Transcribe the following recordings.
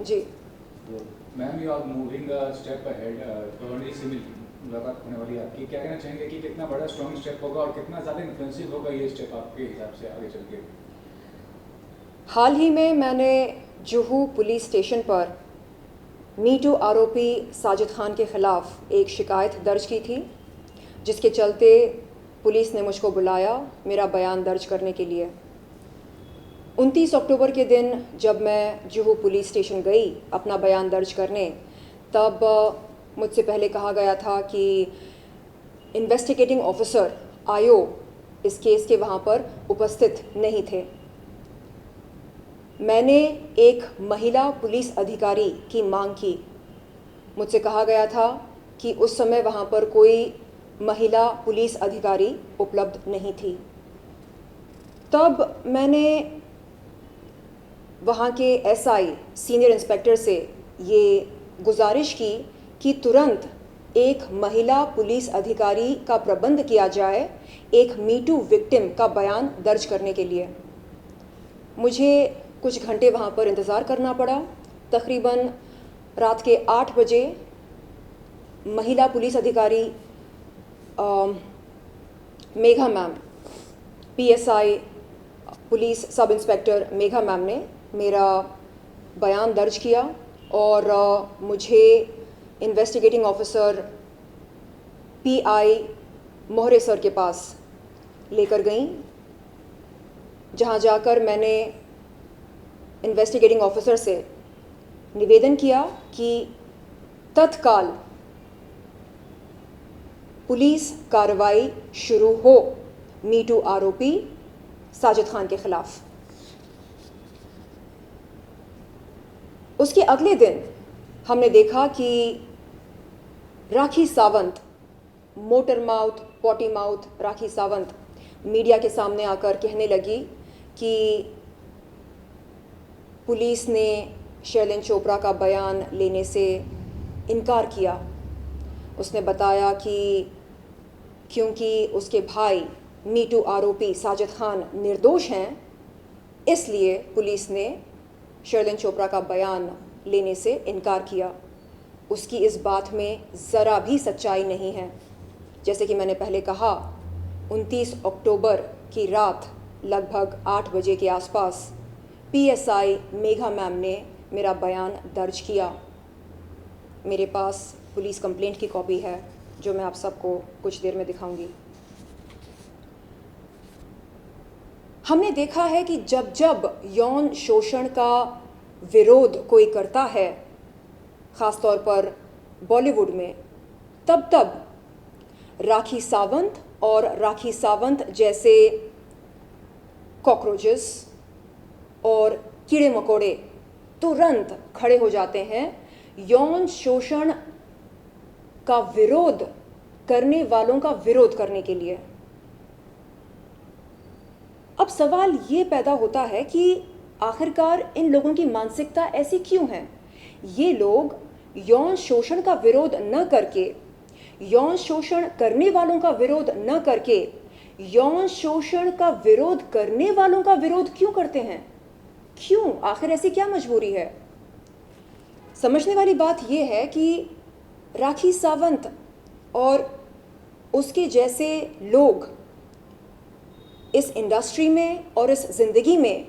जी। तो ma'am, you are moving a step ahead, गवर्नरी से मुलाकात होने वाली है आपकी, क्या कहना चाहेंगे कि कितना बड़ा स्ट्रॉन्ग स्टेप होगा और कितना ज़्यादा इन्फ्लुएंसिव होगा ये स्टेप आपके हिसाब से आगे चल के? हाल ही में मैंने जुहू पुलिस स्टेशन पर मीटू आरोपी साजिद खान के ख़िलाफ़ एक शिकायत दर्ज की थी, जिसके चलते पुलिस ने मुझको बुलाया मेरा बयान दर्ज करने के लिए। 29 अक्टूबर के दिन जब मैं जुहू पुलिस स्टेशन गई अपना बयान दर्ज करने, तब मुझसे पहले कहा गया था कि इन्वेस्टिगेटिंग ऑफिसर आयो इस केस के वहाँ पर उपस्थित नहीं थे। मैंने एक महिला पुलिस अधिकारी की मांग की। मुझसे कहा गया था कि उस समय वहाँ पर कोई महिला पुलिस अधिकारी उपलब्ध नहीं थी। तब मैंने वहाँ के एसआई सीनियर इंस्पेक्टर से ये गुजारिश की कि तुरंत एक महिला पुलिस अधिकारी का प्रबंध किया जाए एक मीटू विक्टिम का बयान दर्ज करने के लिए। मुझे कुछ घंटे वहाँ पर इंतज़ार करना पड़ा। तकरीबन रात के 8 बजे महिला पुलिस अधिकारी Megha ma'am, PSI police sub inspector Megha ma'am ने मेरा बयान दर्ज किया और मुझे इन्वेस्टिगेटिंग ऑफिसर पीआई मोहरे सर के पास लेकर गई, जहाँ जाकर मैंने इन्वेस्टिगेटिंग ऑफिसर से निवेदन किया कि तत्काल पुलिस कार्रवाई शुरू हो मीटू आरोपी साजिद खान के खिलाफ। उसके अगले दिन हमने देखा कि Rakhi Sawant, motor mouth, potty mouth Rakhi Sawant media के सामने आकर कहने लगी कि पुलिस ने शैलेंद्र चोपड़ा का बयान लेने से इनकार किया। उसने बताया कि क्योंकि उसके भाई मीटू आरोपी साजिद खान निर्दोष हैं, इसलिए पुलिस ने शैलेंद्र चोपड़ा का बयान लेने से इनकार किया। उसकी इस बात में ज़रा भी सच्चाई नहीं है। जैसे कि मैंने पहले कहा, 29 अक्टूबर की रात लगभग 8 बजे के आसपास पीएसआई मेघा मैम ने मेरा बयान दर्ज किया। मेरे पास पुलिस कंप्लेंट की कॉपी है जो मैं आप सबको कुछ देर में दिखाऊंगी। हमने देखा है कि जब जब यौन शोषण का विरोध कोई करता है, ख़ास तौर पर बॉलीवुड में, तब तब राखी सावंत और राखी सावंत जैसे कॉकरोचेस और कीड़े मकोड़े तुरंत खड़े हो जाते हैं यौन शोषण का विरोध करने वालों का विरोध करने के लिए। अब सवाल ये पैदा होता है कि आखिरकार इन लोगों की मानसिकता ऐसी क्यों है? ये लोग यौन शोषण का विरोध न करके, यौन शोषण करने वालों का विरोध न करके, यौन शोषण का विरोध करने वालों का विरोध क्यों करते हैं? क्यों? आखिर ऐसी क्या मजबूरी है? समझने वाली बात यह है कि राखी सावंत और उसके जैसे लोग इस इंडस्ट्री में और इस ज़िंदगी में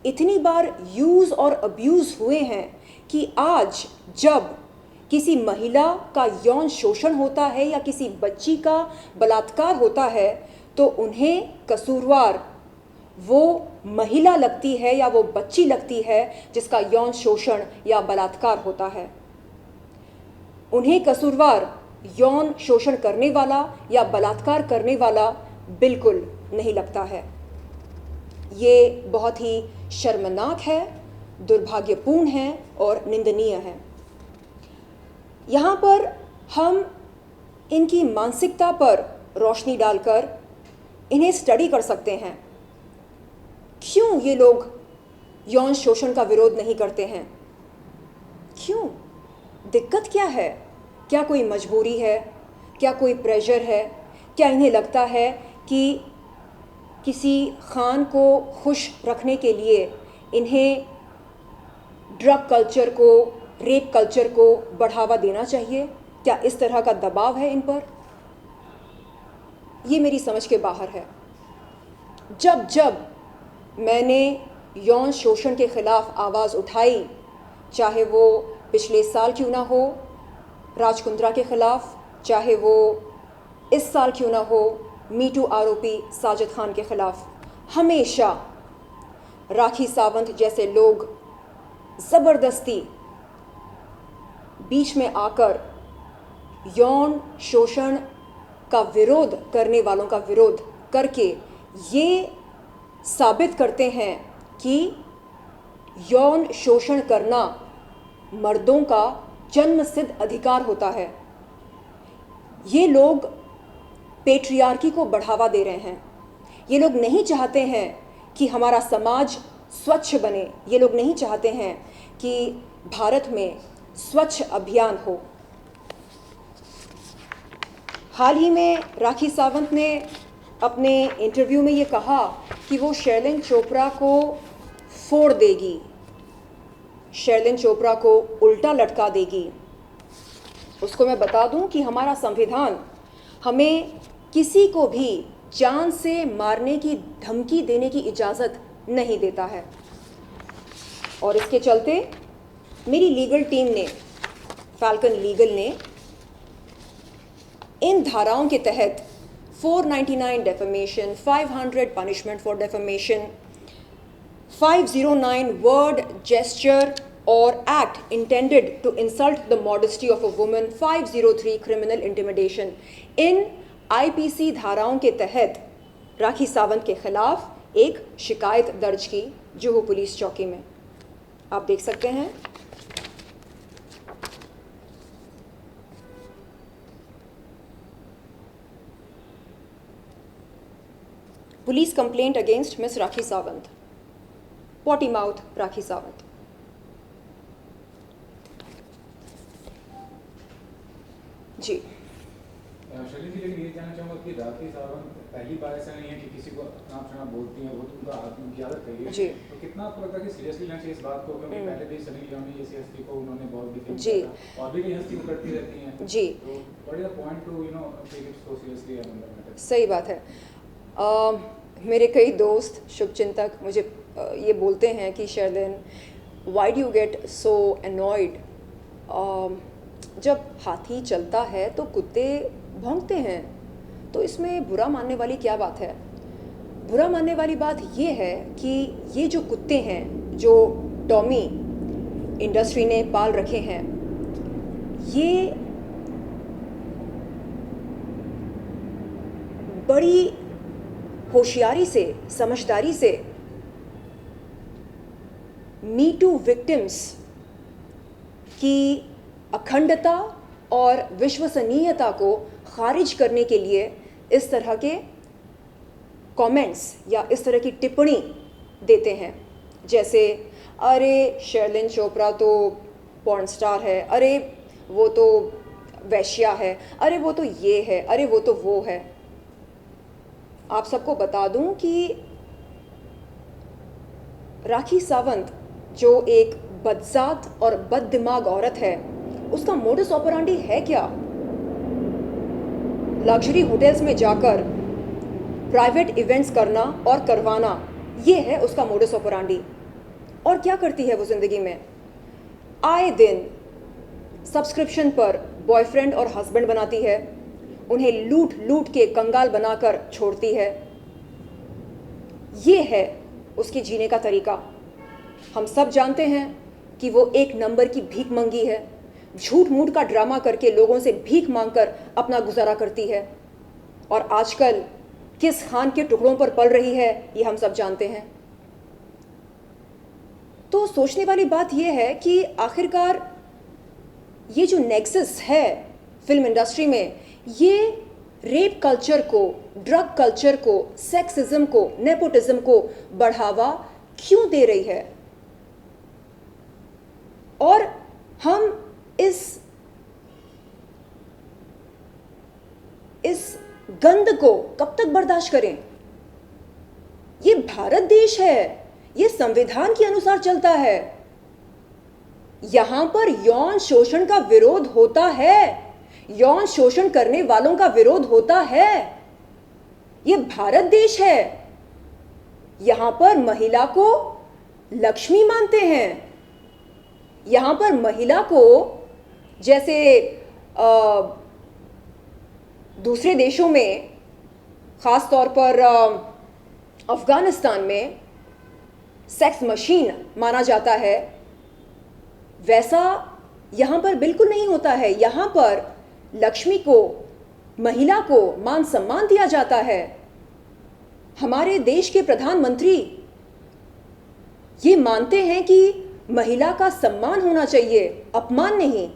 इतनी बार यूज़ और अब्यूज़ हुए हैं कि आज जब किसी महिला का यौन शोषण होता है या किसी बच्ची का बलात्कार होता है तो उन्हें कसूरवार वो महिला लगती है या वो बच्ची लगती है जिसका यौन शोषण या बलात्कार होता है। उन्हें कसूरवार यौन शोषण करने वाला या बलात्कार करने वाला बिल्कुल नहीं लगता है। ये बहुत ही शर्मनाक है, दुर्भाग्यपूर्ण है और निंदनीय है। यहाँ पर हम इनकी मानसिकता पर रोशनी डालकर इन्हें स्टडी कर सकते हैं। क्यों ये लोग यौन शोषण का विरोध नहीं करते हैं? क्यों? दिक्कत क्या है? क्या कोई मजबूरी है? क्या कोई प्रेशर है? क्या इन्हें लगता है कि किसी खान को खुश रखने के लिए इन्हें ड्रग कल्चर को, रेप कल्चर को बढ़ावा देना चाहिए? क्या इस तरह का दबाव है इन पर? ये मेरी समझ के बाहर है। जब जब मैंने यौन शोषण के खिलाफ आवाज़ उठाई, चाहे वो पिछले साल क्यों ना हो राज कुंद्रा के खिलाफ, चाहे वो इस साल क्यों ना हो मीटू आरोपी साजिद खान के खिलाफ, हमेशा राखी सावंत जैसे लोग ज़बरदस्ती बीच में आकर यौन शोषण का विरोध करने वालों का विरोध करके ये साबित करते हैं कि यौन शोषण करना मर्दों का जन्मसिद्ध अधिकार होता है। ये लोग पेट्रियार्की को बढ़ावा दे रहे हैं। ये लोग नहीं चाहते हैं कि हमारा समाज स्वच्छ बने। ये लोग नहीं चाहते हैं कि भारत में स्वच्छ अभियान हो। हाल ही में राखी सावंत ने अपने इंटरव्यू में ये कहा कि वो शर्लिन चोपड़ा को फोड़ देगी, शर्लिन चोपड़ा को उल्टा लटका देगी। उसको मैं बता दूं कि हमारा संविधान हमें किसी को भी जान से मारने की धमकी देने की इजाज़त नहीं देता है। और इसके चलते मेरी लीगल टीम ने, फैल्कन लीगल ने, इन धाराओं के तहत 499 defamation, 500 punishment for defamation, 509 word, gesture और act intended to insult the modesty of a woman, 503 criminal intimidation, इन आईपीसी धाराओं के तहत राखी सावंत के खिलाफ एक शिकायत दर्ज की जुहू पुलिस चौकी में। आप देख सकते हैं। पुलिस कंप्लेंट अगेंस्ट मिस राखी सावंत, पॉटी माउथ राखी सावंत। जी शर्लिन जी, लेकिन ये जानना चाहूँगा कि राखी सावंत पहली बार ऐसा नहीं है कि किसी को नाम सुना बोलती हैं, वो तो उनका उनकी आदत है ये। जी। तो कितना आपको लगता है कि सीरियसली लेना चाहिए इस बात को, क्योंकि पहले भी सनी लियोनी जैसी हस्ती को उन्होंने बहुत डिफेंड जी। किया था और भी कई हस्ती को करती रहती हैं। जी। तो what is the point to take it so seriously on that matter? सही बात है। मेरे कई दोस्त शुभचिंतक मुझे ये बोलते हैं कि Sherlyn, why do you get so annoyed? जब हाथी चलता है तो कुत्ते भौंकते हैं, तो इसमें बुरा मानने वाली क्या बात है? बुरा मानने वाली बात ये है कि ये जो कुत्ते हैं जो टॉमी इंडस्ट्री ने पाल रखे हैं, ये बड़ी होशियारी से, समझदारी से मी टू विक्टिम्स की अखंडता और विश्वसनीयता को खारिज करने के लिए इस तरह के कमेंट्स या इस तरह की टिप्पणी देते हैं। जैसे, अरे शर्लिन चोपड़ा तो पॉर्न स्टार है, अरे वो तो वैश्या है, अरे वो तो ये है, अरे वो तो वो है। आप सबको बता दूं कि राखी सावंत जो एक बदजात और बददिमाग औरत है, उसका मोडस ऑपरेंडी है क्या? लग्जरी होटल्स में जाकर प्राइवेट इवेंट्स करना और करवाना, ये है उसका मोडस ऑपरेंडी। और क्या करती है वो ज़िंदगी में? आए दिन सब्सक्रिप्शन पर बॉयफ्रेंड और हस्बैंड बनाती है, उन्हें लूट लूट के कंगाल बनाकर छोड़ती है। ये है उसके जीने का तरीका। हम सब जानते हैं कि वो एक नंबर की भीख मंगी है, झूठ मूठ का ड्रामा करके लोगों से भीख मांगकर अपना गुजारा करती है, और आजकल किस खान के टुकड़ों पर पल रही है ये हम सब जानते हैं। तो सोचने वाली बात यह है कि आखिरकार ये जो नेक्सस है फिल्म इंडस्ट्री में, ये रेप कल्चर को, ड्रग कल्चर को, सेक्सिज्म को, नेपोटिज्म को बढ़ावा क्यों दे रही है? और हम इस गंध को कब तक बर्दाश्त करें? ये भारत देश है, ये संविधान के अनुसार चलता है। यहां पर यौन शोषण का विरोध होता है, यौन शोषण करने वालों का विरोध होता है। यह भारत देश है, यहां पर महिला को लक्ष्मी मानते हैं। यहां पर महिला को, जैसे दूसरे देशों में, ख़ास तौर पर अफ़गानिस्तान में सेक्स मशीन माना जाता है, वैसा यहाँ पर बिल्कुल नहीं होता है। यहाँ पर लक्ष्मी को, महिला को मान सम्मान दिया जाता है। हमारे देश के प्रधानमंत्री ये मानते हैं कि महिला का सम्मान होना चाहिए, अपमान नहीं।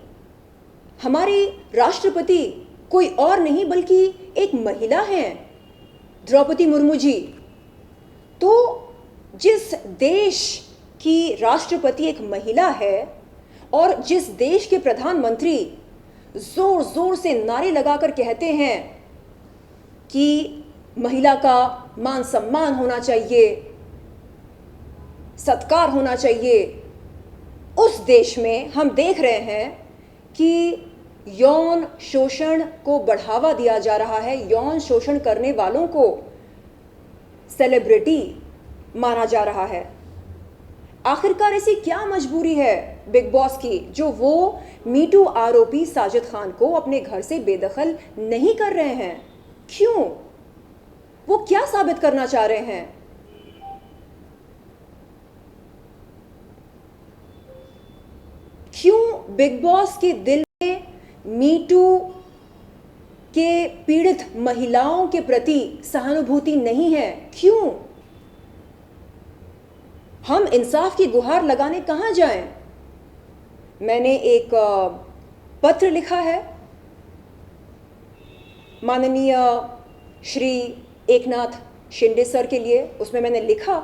हमारी राष्ट्रपति कोई और नहीं बल्कि एक महिला हैं, द्रौपदी मुर्मू जी। तो जिस देश की राष्ट्रपति एक महिला है और जिस देश के प्रधानमंत्री जोर जोर से नारे लगाकर कहते हैं कि महिला का मान सम्मान होना चाहिए, सत्कार होना चाहिए, उस देश में हम देख रहे हैं कि यौन शोषण को बढ़ावा दिया जा रहा है। यौन शोषण करने वालों को सेलिब्रिटी माना जा रहा है। आखिरकार ऐसी क्या मजबूरी है बिग बॉस की जो वो मीटू आरोपी साजिद खान को अपने घर से बेदखल नहीं कर रहे हैं? क्यों? वो क्या साबित करना चाह रहे हैं? क्यों बिग बॉस के दिल में मीटू के पीड़ित महिलाओं के प्रति सहानुभूति नहीं है? क्यों? हम इंसाफ की गुहार लगाने कहाँ जाएं? मैंने एक पत्र लिखा है माननीय श्री एकनाथ शिंदे सर के लिए। उसमें मैंने लिखा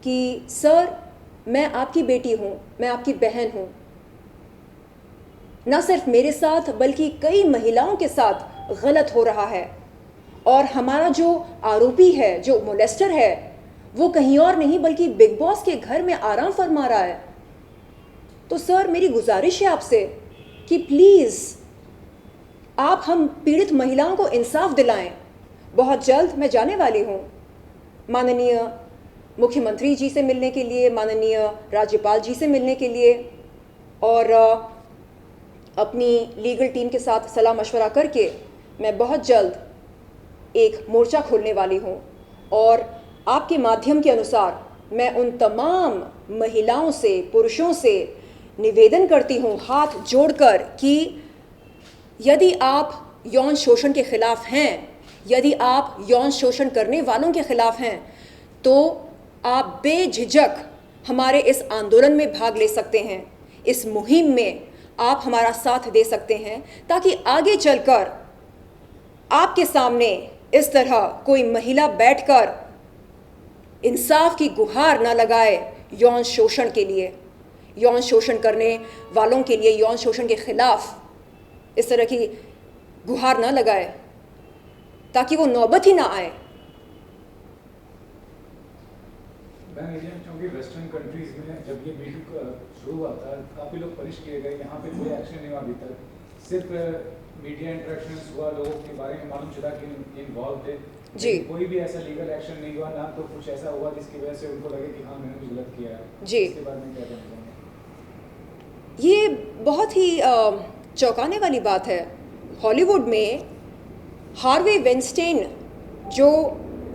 कि सर, मैं आपकी बेटी हूँ, मैं आपकी बहन हूँ। न सिर्फ मेरे साथ बल्कि कई महिलाओं के साथ गलत हो रहा है और हमारा जो आरोपी है, जो मोलेस्टर है, वो कहीं और नहीं बल्कि बिग बॉस के घर में आराम फरमा रहा है। तो सर, मेरी गुजारिश है आपसे कि प्लीज़ आप हम पीड़ित महिलाओं को इंसाफ दिलाएं। बहुत जल्द मैं जाने वाली हूँ माननीय मुख्यमंत्री जी से मिलने के लिए, माननीय राज्यपाल जी से मिलने के लिए, और अपनी लीगल टीम के साथ सलाह मशवरा करके मैं बहुत जल्द एक मोर्चा खोलने वाली हूँ। और आपके माध्यम के अनुसार मैं उन तमाम महिलाओं से, पुरुषों से निवेदन करती हूँ हाथ जोड़कर कि यदि आप यौन शोषण के खिलाफ हैं, यदि आप यौन शोषण करने वालों के खिलाफ हैं, तो आप बेझिझक हमारे इस आंदोलन में भाग ले सकते हैं। इस मुहिम में आप हमारा साथ दे सकते हैं ताकि आगे चलकर आपके सामने इस तरह कोई महिला बैठकर इंसाफ की गुहार ना लगाए यौन शोषण के लिए, यौन शोषण करने वालों के लिए, यौन शोषण के खिलाफ इस तरह की गुहार ना लगाए ताकि वो नौबत ही ना आए। मैं इंडिया में चाहूँगी वेस्टर्न कंट्रीज में जब ये मीटू शुरू हुआ था, काफ़ी लोग पनिश किए गए, यहाँ पे कोई एक्शन नहीं हुआ अभी तक। सिर्फ मीडिया इंटरेक्शंस हुआ, लोगों के बारे में मालूम चला कि इन्वॉल्व थे जी। कोई भी ऐसा लीगल एक्शन नहीं हुआ, ना तो कुछ ऐसा हुआ जिसकी वजह से उनको लगे कि हाँ मैंने कुछ गलत किया है जी। इसके बारे में क्या कहना चाहेंगे? ये बहुत ही चौंकाने वाली बात है। हॉलीवुड में हार्वे वेनस्टेन जो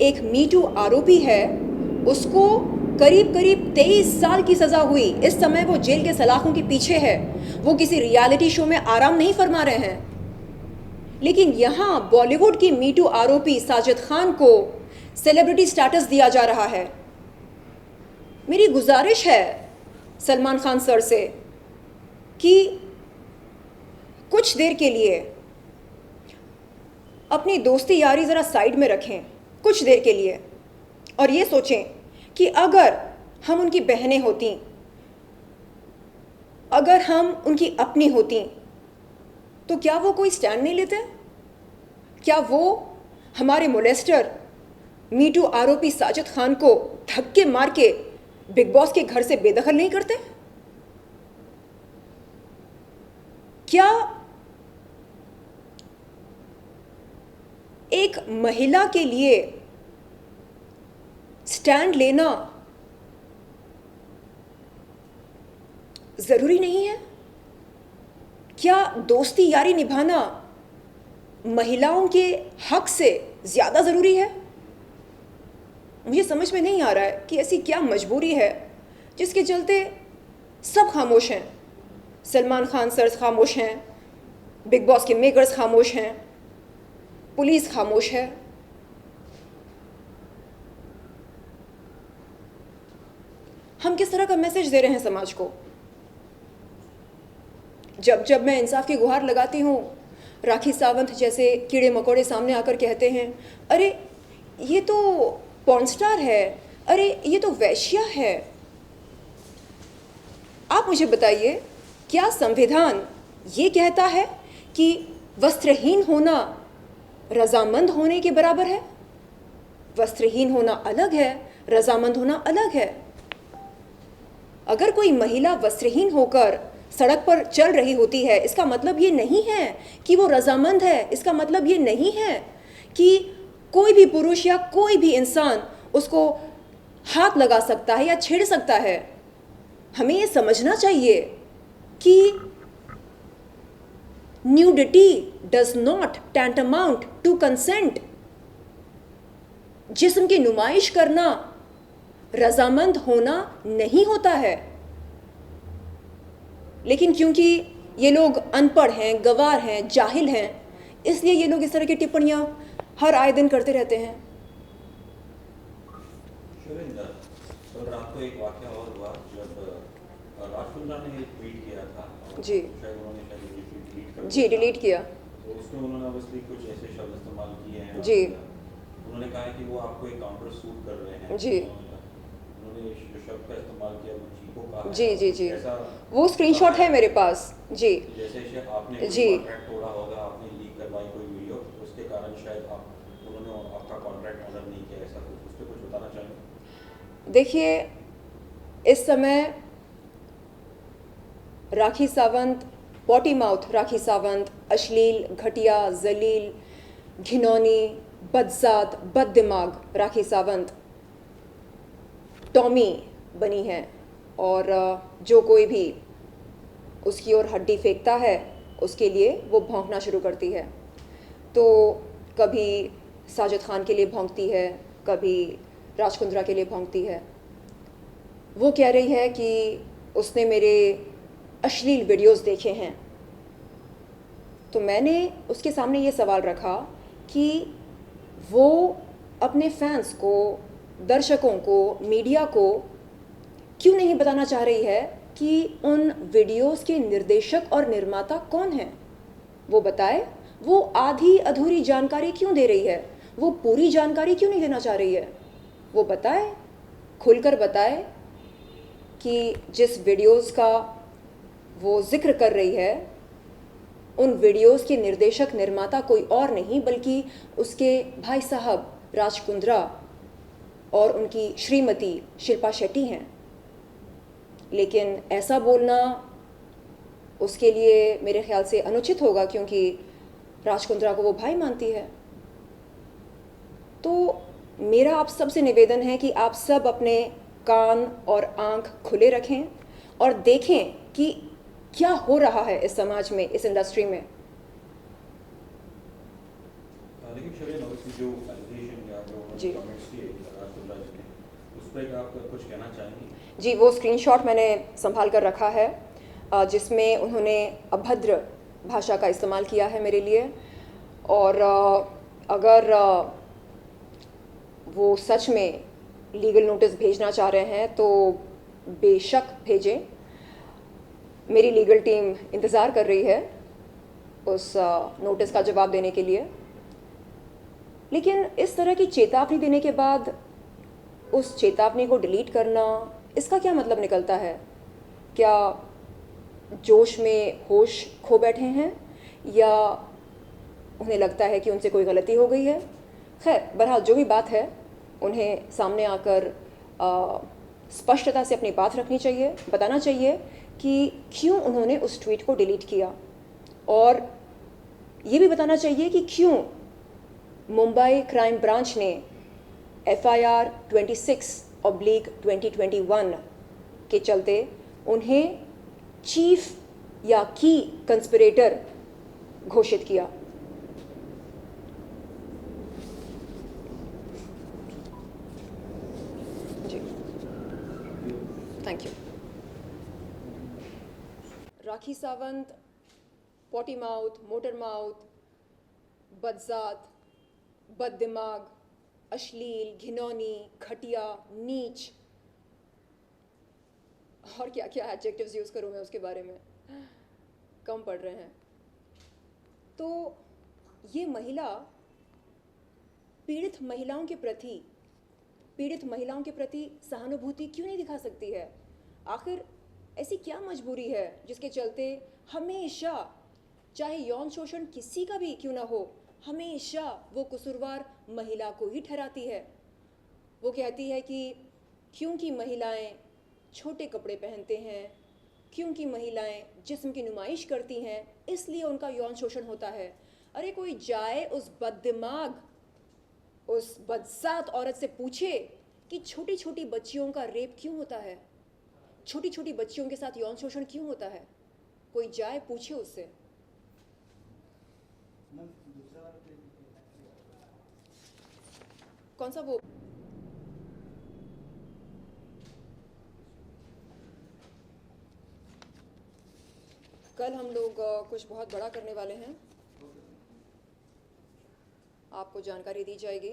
एक मीटू आरोपी है, उसको करीब 23 साल की सज़ा हुई। इस समय वो जेल के सलाखों के पीछे है, वो किसी रियलिटी शो में आराम नहीं फरमा रहे हैं। लेकिन यहाँ बॉलीवुड की मीटू आरोपी साजिद खान को सेलिब्रिटी स्टेटस दिया जा रहा है। मेरी गुजारिश है सलमान खान सर से कि कुछ देर के लिए अपनी दोस्ती यारी ज़रा साइड में रखें, कुछ देर के लिए, और ये सोचें कि अगर हम उनकी बहनें होती, अगर हम उनकी अपनी होती, तो क्या वो कोई स्टैंड नहीं लेते? क्या वो हमारे मोलेस्टर मीटू आरोपी साजिद खान को धक्के मार के बिग बॉस के घर से बेदखल नहीं करते? क्या एक महिला के लिए स्टैंड लेना जरूरी नहीं है? क्या दोस्ती यारी निभाना महिलाओं के हक से ज्यादा जरूरी है? मुझे समझ में नहीं आ रहा है कि ऐसी क्या मजबूरी है जिसके चलते सब खामोश हैं। सलमान खान सर खामोश हैं, बिग बॉस के मेकर्स खामोश हैं, पुलिस खामोश है। हम किस तरह का मैसेज दे रहे हैं समाज को? जब जब मैं इंसाफ की गुहार लगाती हूँ, राखी सावंत जैसे कीड़े मकोड़े सामने आकर कहते हैं, अरे ये तो पॉर्न स्टार है, अरे ये तो वैश्या है। आप मुझे बताइए, क्या संविधान ये कहता है कि वस्त्रहीन होना रजामंद होने के बराबर है? वस्त्रहीन होना अलग है, रजामंद होना अलग है। अगर कोई महिला वस्त्रहीन होकर सड़क पर चल रही होती है, इसका मतलब ये नहीं है कि वो रजामंद है। इसका मतलब ये नहीं है कि कोई भी पुरुष या कोई भी इंसान उसको हाथ लगा सकता है या छेड़ सकता है। हमें ये समझना चाहिए कि nudity does not tantamount to consent. जिस्म की नुमाइश करना रजामंद होना नहीं होता है। लेकिन क्योंकि ये लोग अनपढ़ हैं, गवार हैं, जाहिल हैं, इसलिए ये लोग इस तरह की टिप्पणियां हर आए दिन करते रहते हैं। रात को एक वाकया और हुआ जब राजकुंद्रा ने एक ट्वीट किया था। जी शायद उन्होंने डिलीट कर जी डिलीट किया। तो उसमें उन्होंने ऑब्वियसली कुछ ऐसे शब्द इस्तेमाल किए हैं। जी उन्होंने कहा है कि वो आपको एक काउंटर सूट कर रहे हैं। जी उन्होंने जो शब्द का इस्तेमाल किया वो चीको कहा। जी जी जी ऐसा वो स्क्रीनशॉट है मेरे पास। जी जैसे आपने जी कॉन्ट्रैक्ट तोड़ा होगा, आपने लीक करवाई कोई वीडियो, उसके कारण शायद उन्होंने आपका कॉन्ट्रैक्ट ऑनर नहीं किया, ऐसा कुछ उस पर कुछ बताना चाहेंगे? देखिए, इस समय राखी सावंत, पॉटी माउथ राखी सावंत, अश्लील, घटिया, जलील, घिनौनी, बदजात, बददिमाग राखी सावंत टॉमी बनी है। और जो कोई भी उसकी ओर हड्डी फेंकता है उसके लिए वो भौंकना शुरू करती है। तो कभी साजिद खान के लिए भौंकती है, कभी राजकुंद्रा के लिए भौंकती है। वो कह रही है कि उसने मेरे अश्लील वीडियोस देखे हैं। तो मैंने उसके सामने ये सवाल रखा कि वो अपने फैंस को, दर्शकों को, मीडिया को क्यों नहीं बताना चाह रही है कि उन वीडियोस के निर्देशक और निर्माता कौन हैं? वो बताए। वो आधी अधूरी जानकारी क्यों दे रही है? वो पूरी जानकारी क्यों नहीं देना चाह रही है? वो बताए, खुलकर बताए कि जिस वीडियोस का वो जिक्र कर रही है, उन वीडियोस के निर्देशक निर्माता कोई और नहीं बल्कि उसके भाई साहब राजकुंद्रा और उनकी श्रीमती शिल्पा शेट्टी हैं। लेकिन ऐसा बोलना उसके लिए मेरे ख्याल से अनुचित होगा, क्योंकि राजकुंद्रा को वो भाई मानती है। तो मेरा आप सबसे निवेदन है कि आप सब अपने कान और आंख खुले रखें और देखें कि क्या हो रहा है इस समाज में, इस इंडस्ट्री में। लेकिन जो एलिगेशन या जो कमेंट्स किए राजकुंद्रा जी ने, उस पर आप कुछ कहना चाहेंगे? जी, वो स्क्रीनशॉट मैंने संभाल कर रखा है जिसमें उन्होंने अभद्र भाषा का इस्तेमाल किया है मेरे लिए। और अगर वो सच में लीगल नोटिस भेजना चाह रहे हैं तो बेशक भेजें। मेरी लीगल टीम इंतज़ार कर रही है उस नोटिस का जवाब देने के लिए। लेकिन इस तरह की चेतावनी देने के बाद उस चेतावनी को डिलीट करना, इसका क्या मतलब निकलता है? क्या जोश में होश खो बैठे हैं या उन्हें लगता है कि उनसे कोई गलती हो गई है? खैर, बहरहाल जो भी बात है, उन्हें सामने आकर स्पष्टता से अपनी बात रखनी चाहिए, बताना चाहिए कि क्यों उन्होंने उस ट्वीट को डिलीट किया। और ये भी बताना चाहिए कि क्यों मुंबई क्राइम ब्रांच ने FIR 26/2021 के चलते उन्हें चीफ या की कंस्पिरेटर घोषित किया। जी, thank you. Rakhi Sawant potty mouth, motor mouth, बदजात, बददिमाग, अश्लील, घिनौनी, घटिया, नीच, और क्या क्या एडजेक्टिव्स यूज़ करूँ मैं उसके बारे में, कम पड़ रहे हैं। तो ये महिला पीड़ित महिलाओं के प्रति सहानुभूति क्यों नहीं दिखा सकती है? आखिर ऐसी क्या मजबूरी है जिसके चलते हमेशा, चाहे यौन शोषण किसी का भी क्यों ना हो, हमेशा वो कसूरवार महिला को ही ठहराती है। वो कहती है कि क्योंकि महिलाएं छोटे कपड़े पहनते हैं, क्योंकि महिलाएं जिस्म की नुमाइश करती हैं, इसलिए उनका यौन शोषण होता है। अरे कोई जाए उस बददिमाग, उस बदसात औरत से पूछे कि छोटी छोटी बच्चियों का रेप क्यों होता है, छोटी छोटी बच्चियों के साथ यौन शोषण क्यों होता है। कोई जाए पूछे उससे। कौन सा वो? कल हम लोग कुछ बहुत बड़ा करने वाले हैं, आपको जानकारी दी जाएगी,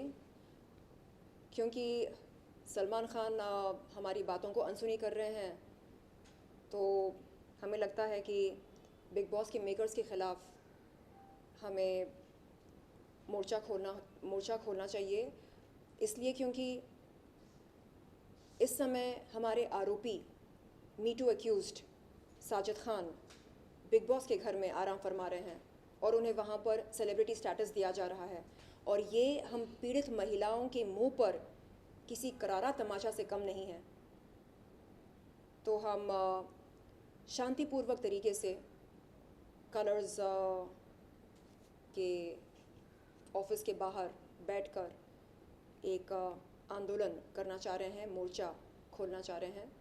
क्योंकि सलमान खान हमारी बातों को अनसुनी कर रहे हैं। तो हमें लगता है कि बिग बॉस के मेकर्स के ख़िलाफ़ हमें मोर्चा खोलना चाहिए। इसलिए क्योंकि इस समय हमारे आरोपी me too accused Sajid Khan big boss के घर में आराम फरमा रहे हैं और उन्हें वहाँ पर सेलिब्रिटी स्टेटस दिया जा रहा है, और ये हम पीड़ित महिलाओं के मुंह पर किसी करारा तमाचा से कम नहीं है। तो हम शांतिपूर्वक तरीके से कलर्स के ऑफिस के बाहर बैठकर एक आंदोलन करना चाह रहे हैं, मोर्चा खोलना चाह रहे हैं,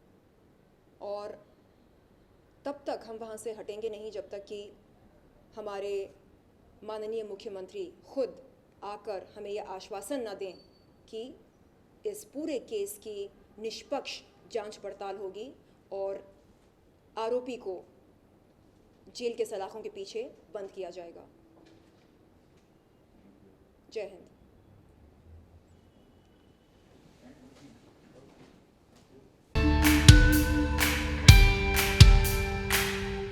और तब तक हम वहाँ से हटेंगे नहीं जब तक कि हमारे माननीय मुख्यमंत्री खुद आकर हमें यह आश्वासन न दें कि इस पूरे केस की निष्पक्ष जांच पड़ताल होगी और आरोपी को जेल के सलाखों के पीछे बंद किया जाएगा। जय हिंद।